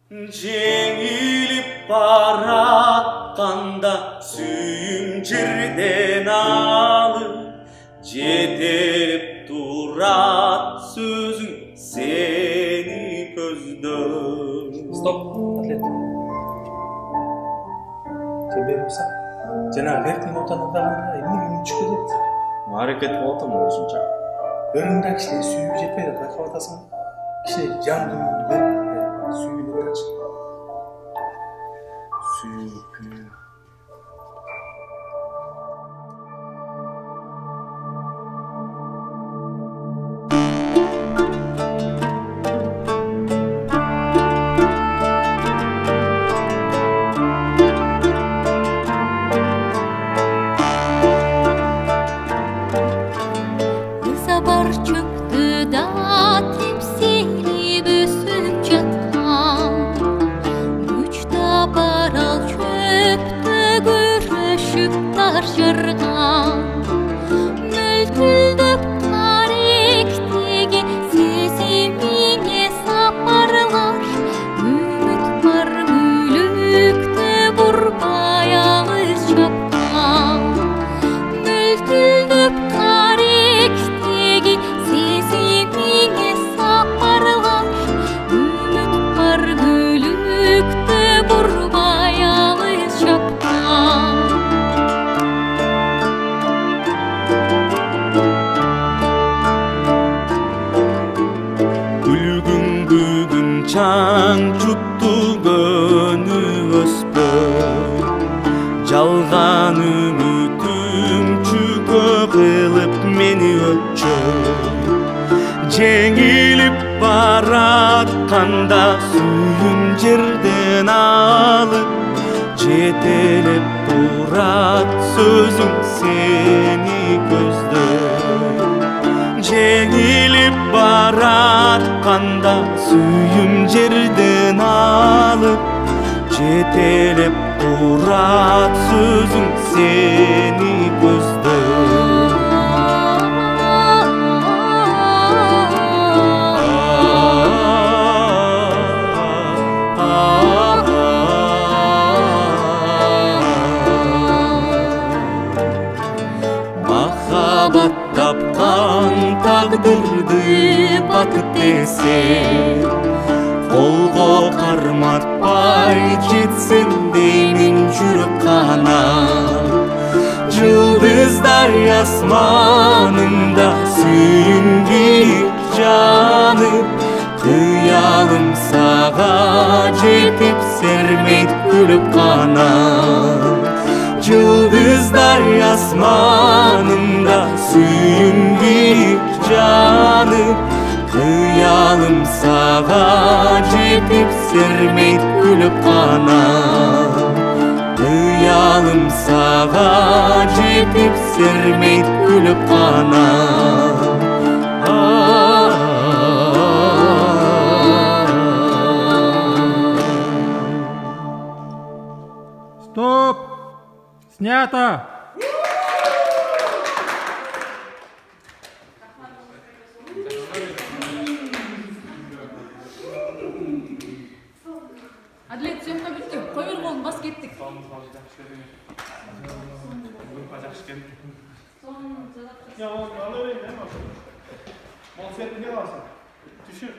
Жеңіліп баратқанда сүйім жерден алып, жетелеп тұрат сөзің сені көздеп. Стоп, атлет. Тебе болса, жаңағы верхний нотаны ұрдағанда емне түшкедеді? Әрекет болатым осынша. Біріңді кішіне сүйіп жетпейді, байқап атасың. Кішіне жан дүниені бер, сүйіп етті. Сүйіп. Çaң жұтты көні өспөй, жалған үмітім чүкө қылып мені өтчөй. Жеңіліп баратқанда сүйім жерден алып, жетелеп тұрат сөзің сені көздөй. Жеңіліп баратқанда сүйім жерден алып, жетелеп тұрат сөзің сені көздөй. Махаббат тапқан тағдырды бақыт десе, қолға қарматпай жетсін деймін жүрек қана. Жұлдыздай асманында сүйінбек жанып, қиялым саға жетіп сермейді күліп қана. Жұлдыздай асманында сүйінбек жанып, қиялым саға жетіп сермейді күліп қана. Қиялым саға жетіп сермейді күліп қана. Стоп! Снято! Адлет, съемка бітті. Қойыр қолын бас кеттік. Ya o alır ne var? Mal setini alsın. Düşür.